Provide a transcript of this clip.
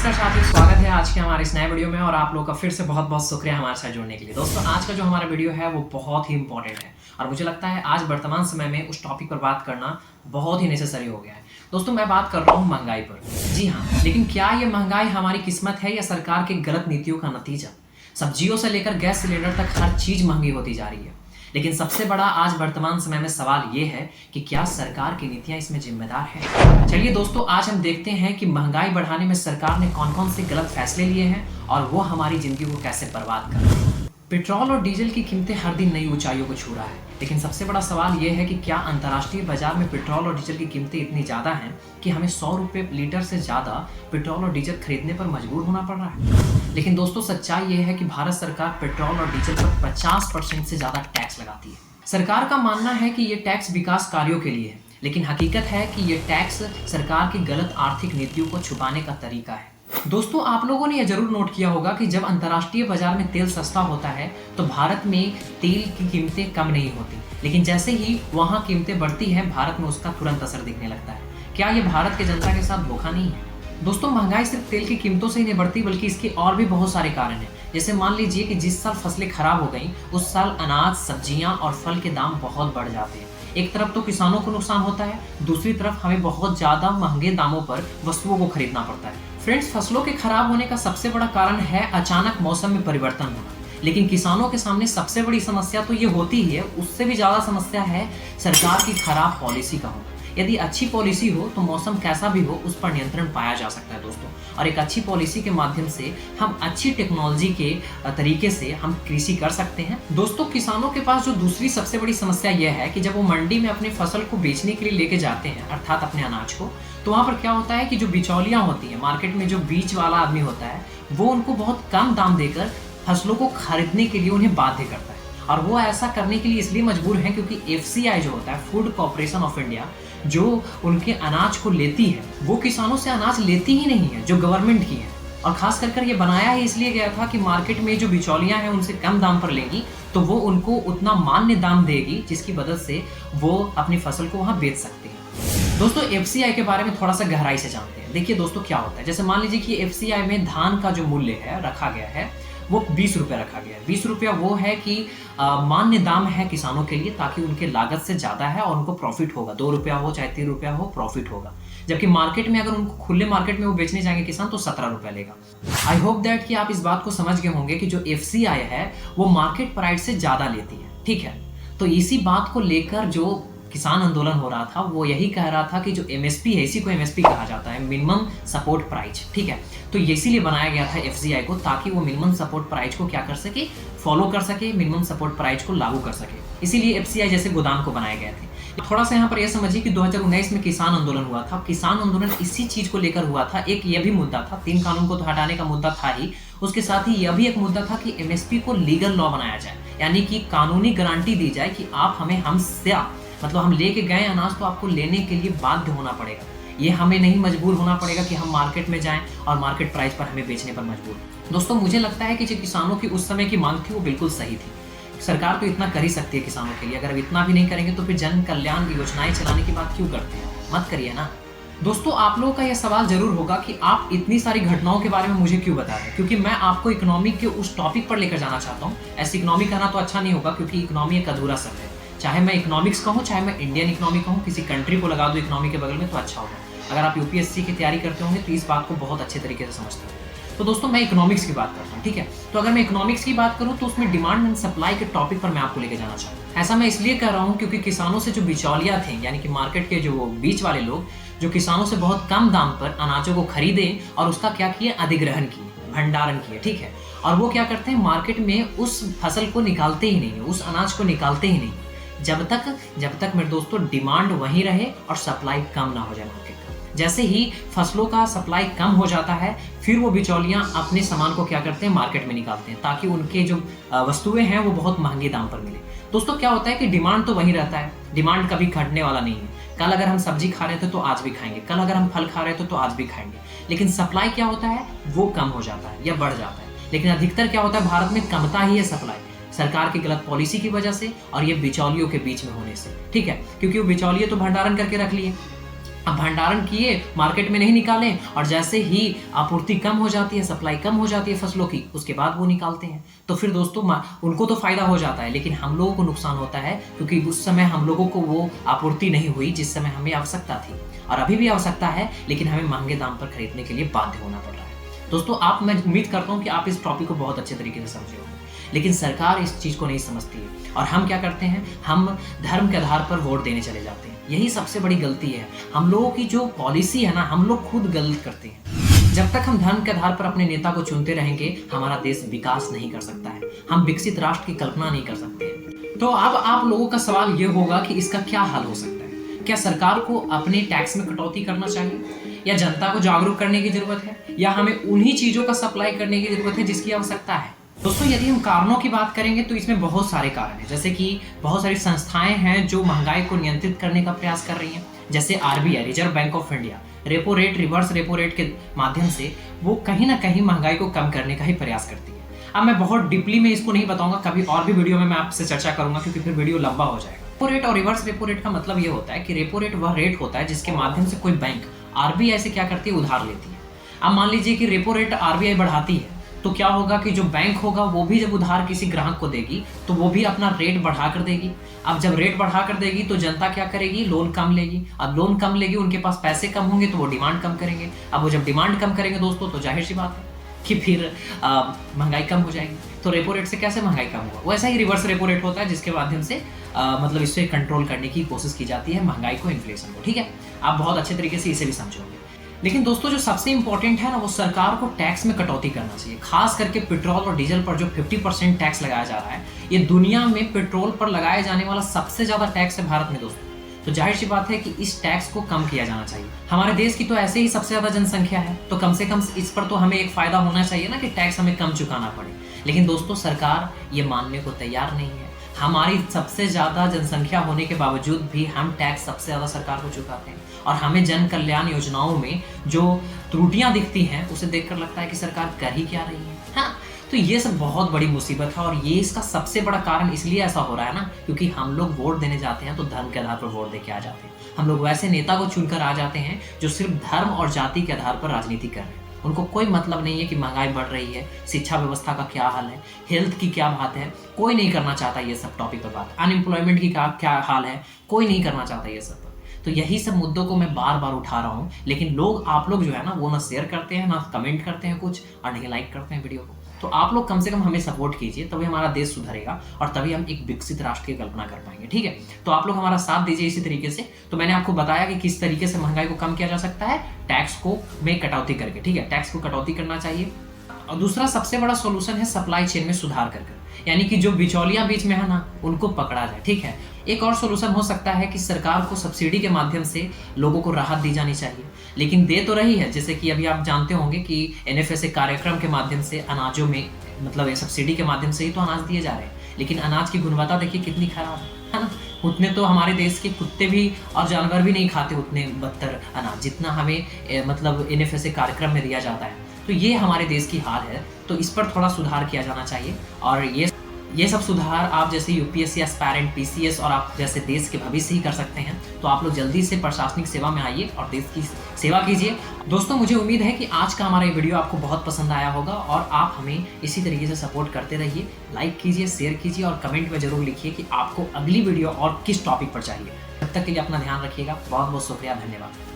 नमस्कार साथियों, स्वागत है आज के हमारे इस नए वीडियो में और आप लोगों का फिर से बहुत बहुत शुक्रिया हमारे साथ जुड़ने के लिए। दोस्तों आज का जो हमारा वीडियो है वो बहुत ही इंपॉर्टेंट है और मुझे लगता है आज वर्तमान समय में उस टॉपिक पर बात करना बहुत ही नेसेसरी हो गया है। दोस्तों मैं बात कर रहा हूँ महंगाई पर। जी हाँ, लेकिन क्या ये महंगाई हमारी किस्मत है या सरकार की गलत नीतियों का नतीजा? सब्जियों से लेकर गैस सिलेंडर तक हर चीज महंगी होती जा रही है, लेकिन सबसे बड़ा आज वर्तमान समय में सवाल ये है कि क्या सरकार की नीतियां इसमें जिम्मेदार है? चलिए दोस्तों, आज हम देखते हैं कि महंगाई बढ़ाने में सरकार ने कौन कौन से गलत फैसले लिए हैं और वो हमारी जिंदगी को कैसे बर्बाद कर रहे हैं। पेट्रोल और डीजल की कीमतें हर दिन नई ऊंचाइयों को छू रहा है, लेकिन सबसे बड़ा सवाल यह है कि क्या अंतर्राष्ट्रीय बाजार में पेट्रोल और डीजल की कीमतें इतनी ज़्यादा हैं कि हमें 100 रुपये लीटर से ज़्यादा पेट्रोल और डीजल खरीदने पर मजबूर होना पड़ रहा है। लेकिन दोस्तों सच्चाई यह है कि भारत सरकार पेट्रोल और डीजल पर 50% से ज़्यादा टैक्स लगाती है। सरकार का मानना है कि ये टैक्स विकास कार्यों के लिए है, लेकिन हकीकत है कि ये टैक्स सरकार की गलत आर्थिक नीतियों को छुपाने का तरीका है। दोस्तों आप लोगों ने यह जरूर नोट किया होगा कि जब अंतर्राष्ट्रीय बाजार में तेल सस्ता होता है तो भारत में तेल की कीमतें कम नहीं होती, लेकिन जैसे ही वहाँ कीमतें बढ़ती हैं भारत में उसका तुरंत असर दिखने लगता है। क्या ये भारत की जनता के साथ धोखा नहीं है? दोस्तों महंगाई सिर्फ तेल की कीमतों से ही नहीं बढ़ती, बल्कि इसके और भी बहुत सारे कारण हैं। जैसे मान लीजिए कि जिस साल फसलें खराब हो गई उस साल अनाज, सब्जियां और फल के दाम बहुत बढ़ जाते हैं। एक तरफ तो किसानों को नुकसान होता है, दूसरी तरफ हमें बहुत ज्यादा महंगे दामों पर वस्तुओं को खरीदना पड़ता है। फ्रेंड्स, फसलों के खराब होने का सबसे बड़ा कारण है अचानक मौसम में परिवर्तन होना, लेकिन किसानों के सामने सबसे बड़ी समस्या तो ये होती ही है, उससे भी ज्यादा समस्या है सरकार की खराब पॉलिसी का होना। यदि अच्छी पॉलिसी हो तो मौसम कैसा भी हो उस पर नियंत्रण पाया जा सकता है दोस्तों, और एक अच्छी पॉलिसी के माध्यम से हम अच्छी टेक्नोलॉजी के तरीके से हम कृषि कर सकते हैं। दोस्तों किसानों के पास जो दूसरी सबसे बड़ी समस्या यह है कि जब वो मंडी में अपनी फसल को बेचने के लिए लेके जाते हैं, अर्थात अपने अनाज को, तो वहाँ पर क्या होता है कि जो बिचौलियाँ होती हैं, मार्केट में जो बीच वाला आदमी होता है, वो उनको बहुत कम दाम देकर फसलों को खरीदने के लिए उन्हें बाध्य करता है। और वो ऐसा करने के लिए इसलिए मजबूर हैं क्योंकि FCI जो होता है, फूड कॉर्पोरेशन ऑफ इंडिया, जो उनके अनाज को लेती है, वो किसानों से अनाज लेती ही नहीं है जो गवर्नमेंट की है। और खास कर ये बनाया ही इसलिए गया था कि मार्केट में जो बिचौलियां हैं उनसे कम दाम पर लेंगी तो वो उनको उतना मान्य दाम देगी जिसकी वजह से वो अपनी फसल को वहां बेच सकते हैं। दोस्तों FCI के बारे में थोड़ा सा गहराई से जानते हैं। देखिए दोस्तों क्या होता है, जैसे मान लीजिए कि FCI में धान का जो मूल्य है रखा गया है वो 20 रुपये रखा गया है। 20 रुपया वो है कि मान्य दाम है किसानों के लिए, ताकि उनके लागत से ज़्यादा है और उनको प्रॉफिट होगा। 2 रुपया हो चाहे 3 रुपया हो, प्रॉफिट होगा। जबकि मार्केट में अगर उनको खुले मार्केट में वो बेचने जाएंगे किसान तो 17 रुपया लेगा। आई होप दैट कि आप इस बात को समझ गए होंगे कि जो FCI है वो मार्केट प्राइस से ज़्यादा लेती है, ठीक है। तो इसी बात को लेकर जो किसान आंदोलन हो रहा था वो यही कह रहा था कि जो MSP है, इसी को MSP कहा जाता है, मिनिमम सपोर्ट प्राइस, ठीक है। तो इसीलिए बनाया गया था FCI को, ताकि वो मिनिमम सपोर्ट प्राइस को क्या कर सके, फॉलो कर सके, मिनिमम सपोर्ट प्राइस को लागू कर सके। इसीलिए FCI जैसे गोदाम को बनाए गए थे। थोड़ा सा यहाँ पर यह समझिए कि 2019 में किसान आंदोलन हुआ था। किसान आंदोलन इसी चीज को लेकर हुआ था। एक यह भी मुद्दा था, 3 कानून को तो हटाने का मुद्दा था ही, उसके साथ ही यह भी एक मुद्दा था कि MSP को लीगल लॉ बनाया जाए, यानी कि कानूनी गारंटी दी जाए कि आप हमें हमसे मतलब हम लेके गए अनाज तो आपको लेने के लिए बाध्य होना पड़ेगा। ये हमें नहीं मजबूर होना पड़ेगा कि हम मार्केट में जाएं और मार्केट प्राइस पर हमें बेचने पर मजबूर। दोस्तों मुझे लगता है कि जो किसानों की उस समय की मांग थी वो बिल्कुल सही थी। सरकार तो इतना कर ही सकती है किसानों के लिए, अगर इतना भी नहीं करेंगे तो फिर जन कल्याण योजनाएं चलाने की बात क्यों करते हैं? मत करिए ना। दोस्तों आप लोगों का यह सवाल जरूर होगा कि आप इतनी सारी घटनाओं के बारे में मुझे क्यों बता रहे हैं, क्योंकि मैं आपको इकोनॉमिक के उस टॉपिक पर लेकर जाना चाहता हूँ। ऐसी इकोनॉमी कहना तो अच्छा नहीं होगा, क्योंकि इकोनॉमी एक अधूरा शब्द है। चाहे मैं इकोनॉमिक्स कहूँ, चाहे मैं इंडियन इकोनॉमी कहूँ, किसी कंट्री को लगा दूँ इकोनॉमी के बगल में तो अच्छा होगा। अगर आप UPSC की तैयारी करते होंगे तो इस बात को बहुत अच्छे तरीके से समझते हैं। तो दोस्तों मैं इकोनॉमिक्स की बात करता हूँ, ठीक है। तो अगर मैं इकोनॉमिक्स की बात करूँ तो उसमें डिमांड एंड सप्लाई के टॉपिक पर मैं आपको लेके जाना चाहूँ। ऐसा मैं इसलिए कह रहा हूँ क्योंकि किसानों से जो बिचौलिया थे, यानी कि मार्केट के जो बीच वाले लोग, जो किसानों से बहुत कम दाम पर अनाजों को खरीदे और उसका क्या किए, अधिग्रहण किए, भंडारण किए, ठीक है। और वो क्या करते हैं, मार्केट में उस फसल को निकालते ही नहीं, उस अनाज को निकालते ही नहीं जब तक मेरे दोस्तों डिमांड वहीं रहे और सप्लाई कम ना हो जाए मार्केट का। जैसे ही फसलों का सप्लाई कम हो जाता है फिर वो बिचौलियां अपने सामान को क्या करते हैं, मार्केट में निकालते हैं, ताकि उनके जो वस्तुएं हैं वो बहुत महंगे दाम पर मिले। दोस्तों क्या होता है कि डिमांड तो वहीं रहता है, डिमांड कभी घटने वाला नहीं है। कल अगर हम सब्जी खा रहे थे तो आज भी खाएंगे, कल अगर हम फल खा रहे थे तो आज भी खाएंगे। लेकिन सप्लाई क्या होता है, वो कम हो जाता है या बढ़ जाता है। लेकिन अधिकतर क्या होता है, भारत में कमता ही है सप्लाई, सरकार की गलत पॉलिसी की वजह से और ये बिचौलियों के बीच में होने से, ठीक है। क्योंकि वो बिचौलिए तो भंडारण करके रख लिए, अब भंडारण किए, मार्केट में नहीं निकाले, और जैसे ही आपूर्ति कम हो जाती है, सप्लाई कम हो जाती है फसलों की, उसके बाद वो निकालते हैं। तो फिर दोस्तों उनको तो फायदा हो जाता है, लेकिन हम लोगों को नुकसान होता है, क्योंकि उस समय हम लोगों को वो आपूर्ति नहीं हुई जिस समय हमें आवश्यकता थी। और अभी भी आवश्यकता है, लेकिन हमें महंगे दाम पर खरीदने के लिए बाध्य होना पड़ रहा है। दोस्तों मैं उम्मीद करता हूँ कि आप इस टॉपिक को बहुत अच्छे तरीके से समझे होंगे, लेकिन सरकार इस चीज़ को नहीं समझती है, और हम क्या करते हैं, हम धर्म के आधार पर वोट देने चले जाते हैं। यही सबसे बड़ी गलती है। हम लोगों की जो पॉलिसी है ना, हम लोग खुद गलत करते हैं। जब तक हम धर्म के आधार पर अपने नेता को चुनते रहेंगे, हमारा देश विकास नहीं कर सकता है, हम विकसित राष्ट्र की कल्पना नहीं कर सकते हैं। तो अब आप लोगों का सवाल ये होगा कि इसका क्या हल हो सकता है? क्या सरकार को अपने टैक्स में कटौती करना चाहिए, या जनता को जागरूक करने की जरूरत है, या हमें उन्हीं चीजों का सप्लाई करने की जरूरत है जिसकी आवश्यकता है? दोस्तों यदि हम कारणों की बात करेंगे तो इसमें बहुत सारे कारण हैं, जैसे कि बहुत सारी संस्थाएं हैं जो महंगाई को नियंत्रित करने का प्रयास कर रही हैं, जैसे RBI, reserve bank of India, repo rate, reverse repo rate के माध्यम से वो कहीं ना कहीं महंगाई को कम करने का ही प्रयास करती है। अब मैं बहुत डीपली में इसको नहीं बताऊंगा, कभी और भी वीडियो में मैं आपसे चर्चा करूंगा, क्योंकि फिर वीडियो लंबा हो जाएगा। रेपो रेट और रिवर्स रेपो रेट का मतलब ये होता है कि रेपो रेट वह रेट होता है जिसके माध्यम से कोई बैंक आरबीआई से क्या करती है, उधार लेती है। अब मान लीजिए कि रेपो रेट आरबीआई बढ़ाती है, तो क्या होगा कि जो बैंक होगा वो भी जब उधार किसी ग्राहक को देगी तो वो भी अपना रेट बढ़ा कर देगी। अब जब रेट बढ़ा कर देगी तो जनता क्या करेगी, लोन कम लेगी। अब लोन कम लेगी, उनके पास पैसे कम होंगे तो वो डिमांड कम करेंगे। अब वो जब डिमांड कम करेंगे दोस्तों, तो जाहिर सी बात है कि फिर महंगाई कम हो जाएगी। तो रेपो रेट से कैसे महंगाई कम होगा? वैसा ही रिवर्स रेपो रेट होता है जिसके माध्यम से मतलब इससे कंट्रोल करने की कोशिश की जाती है महंगाई को, इन्फ्लेशन को। ठीक है, आप बहुत अच्छे तरीके से इसे भी समझोगे। लेकिन दोस्तों जो सबसे इंपॉर्टेंट है ना, वो सरकार को टैक्स में कटौती करना चाहिए। खास करके पेट्रोल और डीजल पर जो 50% टैक्स लगाया जा रहा है, ये दुनिया में पेट्रोल पर लगाए जाने वाला सबसे ज्यादा टैक्स है भारत में दोस्तों। तो जाहिर सी बात है कि इस टैक्स को कम किया जाना चाहिए। हमारे देश की तो ऐसे ही सबसे ज्यादा जनसंख्या है, तो कम से कम इस पर तो हमें एक फायदा होना चाहिए ना कि टैक्स हमें कम चुकाना पड़े। लेकिन दोस्तों सरकार ये मानने को तैयार नहीं है। हमारी सबसे ज्यादा जनसंख्या होने के बावजूद भी हम टैक्स सबसे ज्यादा सरकार को चुकाते हैं, और हमें जन कल्याण योजनाओं में जो त्रुटियां दिखती हैं उसे देखकर लगता है कि सरकार कर ही क्या रही है। हाँ, तो ये सब बहुत बड़ी मुसीबत है, और ये इसका सबसे बड़ा कारण इसलिए ऐसा हो रहा है ना, क्योंकि हम लोग वोट देने जाते हैं तो धर्म के आधार पर वोट देके आ जाते हैं। हम लोग वैसे नेता को चुनकर आ जाते हैं जो सिर्फ धर्म और जाति के आधार पर राजनीति कर रहे हैं। उनको कोई मतलब नहीं है कि महंगाई बढ़ रही है, शिक्षा व्यवस्था का क्या हाल है, हेल्थ की क्या बात है, कोई नहीं करना चाहता ये सब टॉपिक पर बात। अनएम्प्लॉयमेंट की क्या हाल है, कोई नहीं करना चाहता ये सब। तो यही सब मुद्दों को मैं बार बार उठा रहा हूँ, लेकिन आप लोग जो है ना, वो ना शेयर करते हैं, ना कमेंट करते हैं कुछ, और नहीं लाइक करते हैं वीडियो को। तो आप लोग कम से कम हमें सपोर्ट कीजिए, तभी हमारा देश सुधरेगा, और तभी हम एक विकसित राष्ट्र की कल्पना कर पाएंगे। ठीक है, तो आप लोग हमारा साथ दीजिए इसी तरीके से। तो मैंने आपको बताया कि किस तरीके से महंगाई को कम किया जा सकता है, टैक्स को में कटौती करके। ठीक है, टैक्स को कटौती करना चाहिए। और दूसरा सबसे बड़ा सॉल्यूशन है सप्लाई चेन में सुधार कर, यानी कि जो बिचौलियां बीच में है ना, उनको पकड़ा जाए। ठीक है, एक और सॉल्यूशन हो सकता है कि सरकार को सब्सिडी के माध्यम से लोगों को राहत दी जानी चाहिए, लेकिन दे तो रही है। जैसे कि अभी आप जानते होंगे कि एनएफएसए कार्यक्रम के माध्यम से अनाजों में, मतलब सब्सिडी के माध्यम से ही तो अनाज दिए जा रहे हैं, लेकिन अनाज की गुणवत्ता देखिए कितनी खराब है ना। उतने तो हमारे देश के कुत्ते भी और जानवर भी नहीं खाते उतने बदतर अनाज जितना हमें मतलब एनएफएसए कार्यक्रम में दिया जाता है। तो ये हमारे देश की हाल है, तो इस पर थोड़ा सुधार किया जाना चाहिए। और ये सब सुधार आप जैसे यूपीएससी एस्पायरेंट, पीसीएस और आप जैसे देश के भविष्य ही कर सकते हैं। तो आप लोग जल्दी से प्रशासनिक सेवा में आइए और देश की सेवा कीजिए। दोस्तों मुझे उम्मीद है कि आज का हमारा ये वीडियो आपको बहुत पसंद आया होगा, और आप हमें इसी तरीके से सपोर्ट करते रहिए। लाइक कीजिए, शेयर कीजिए, और कमेंट में जरूर लिखिए कि आपको अगली वीडियो और किस टॉपिक पर चाहिए। तब तक के लिए अपना ध्यान रखिएगा। बहुत बहुत शुक्रिया, धन्यवाद।